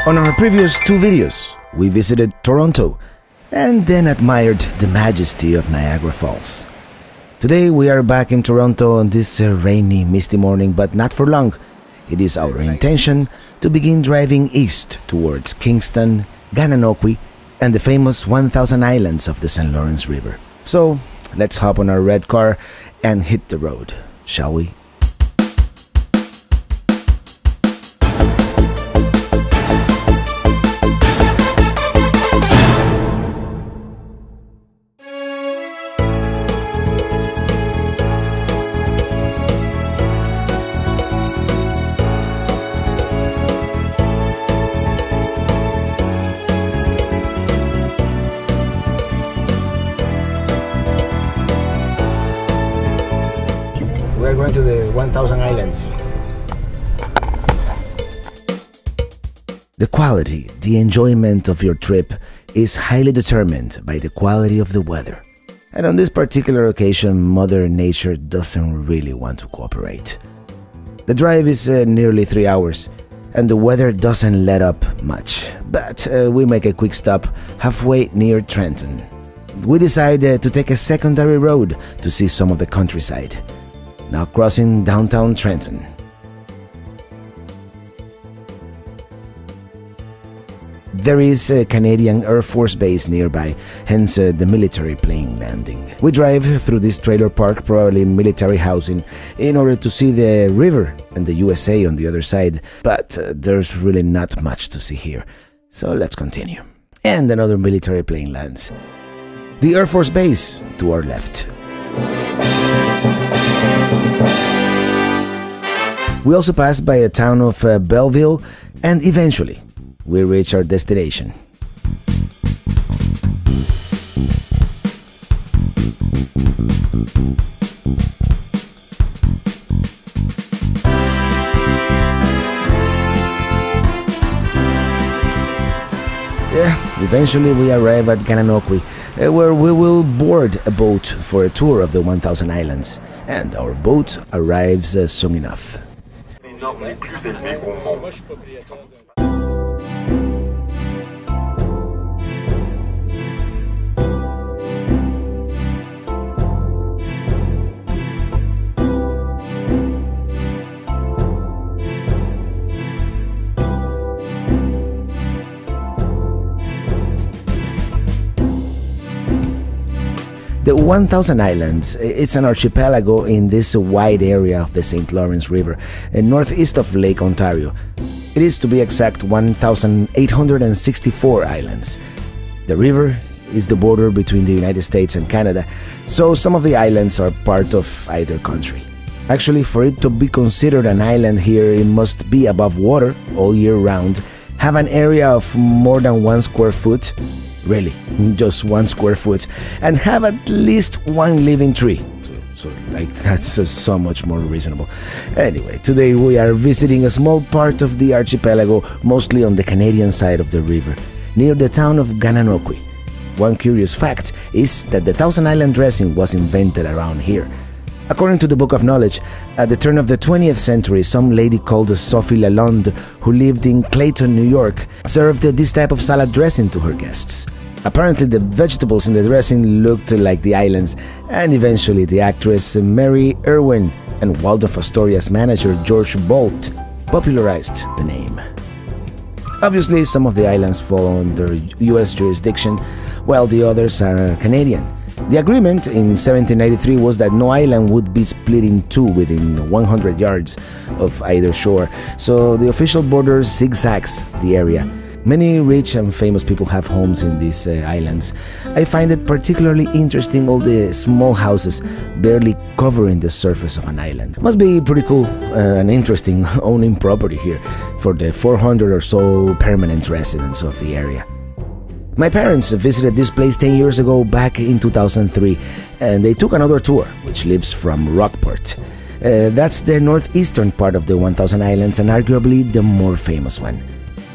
On our previous two videos, we visited Toronto and then admired the majesty of Niagara Falls. Today we are back in Toronto on this rainy, misty morning, but not for long. It is our intention to begin driving east towards Kingston, Gananoque, and the famous 1,000 Islands of the St. Lawrence River. So, let's hop on our red car and hit the road, shall we? We're going to the 1,000 Islands. The quality, the enjoyment of your trip is highly determined by the quality of the weather. And on this particular occasion, Mother Nature doesn't really want to cooperate. The drive is nearly 3 hours, and the weather doesn't let up much. But we make a quick stop halfway near Trenton. We decide to take a secondary road to see some of the countryside. Now crossing downtown Trenton. There is a Canadian Air Force base nearby, hence the military plane landing. We drive through this trailer park, probably military housing, in order to see the river and the USA on the other side, but there's really not much to see here. So let's continue. And another military plane lands. The Air Force base to our left. We also passed by a town of Belleville, and eventually we reach our destination. Eventually we arrive at Gananoque, where we will board a boat for a tour of the 1,000 Islands, and our boat arrives soon enough. The 1,000 Islands is an archipelago in this wide area of the St. Lawrence River, northeast of Lake Ontario. It is, to be exact, 1,864 islands. The river is the border between the United States and Canada, so some of the islands are part of either country. Actually, for it to be considered an island here, it must be above water all year round, have an area of more than 1 square foot, really, just 1 square foot, and have at least one living tree. So that's so much more reasonable. Anyway, today we are visiting a small part of the archipelago, mostly on the Canadian side of the river, near the town of Gananoque. One curious fact is that the 1,000 Island dressing was invented around here. According to the Book of Knowledge, at the turn of the 20th century, some lady called Sophie Lalonde, who lived in Clayton, New York, served this type of salad dressing to her guests. Apparently the vegetables in the dressing looked like the islands, and eventually the actress Mary Irwin and Waldorf Astoria's manager George Bolt popularized the name. Obviously, some of the islands fall under US jurisdiction, while the others are Canadian. The agreement in 1793 was that no island would be split in two within 100 yards of either shore, so the official border zigzags the area. Many rich and famous people have homes in these islands. I find it particularly interesting, all the small houses barely covering the surface of an island. Must be pretty cool and interesting owning property here for the 400 or so permanent residents of the area. My parents visited this place 10 years ago, back in 2003, and they took another tour, which lives from Rockport. That's the northeastern part of the 1,000 Islands and arguably the more famous one.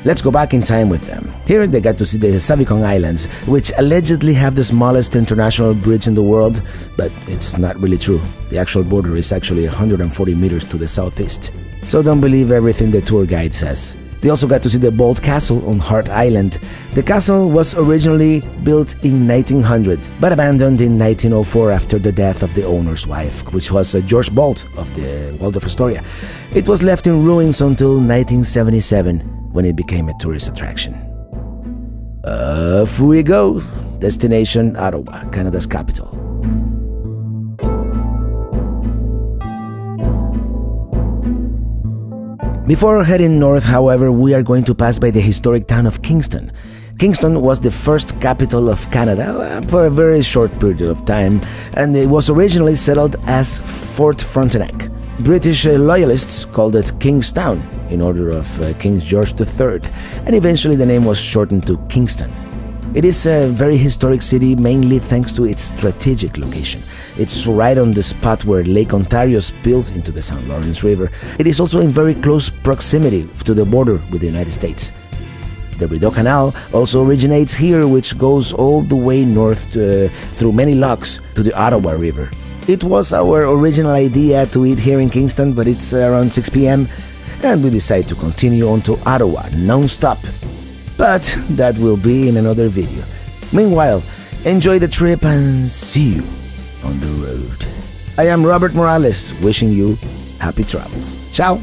Let's go back in time with them. Here they got to see the Savicon Islands, which allegedly have the smallest international bridge in the world, but it's not really true. The actual border is actually 140 meters to the southeast. So don't believe everything the tour guide says. They also got to see the Bold Castle on Hart Island. The castle was originally built in 1900, but abandoned in 1904 after the death of the owner's wife, which was George Bolt of the Waldorf Astoria. It was left in ruins until 1977, when it became a tourist attraction. Off we go! Destination Ottawa, Canada's capital. Before heading north, however, we are going to pass by the historic town of Kingston. Kingston was the first capital of Canada for a very short period of time, and it was originally settled as Fort Frontenac. British loyalists called it Kingstown in honor of King George III, and eventually the name was shortened to Kingston. It is a very historic city, mainly thanks to its strategic location. It's right on the spot where Lake Ontario spills into the St. Lawrence River. It is also in very close proximity to the border with the United States. The Rideau Canal also originates here, which goes all the way north through many locks to the Ottawa River. It was our original idea to eat here in Kingston, but it's around 6 p.m. and we decide to continue on to Ottawa non-stop. But that will be in another video. Meanwhile, enjoy the trip and see you on the road. I am Robert Morales, wishing you happy travels. Ciao!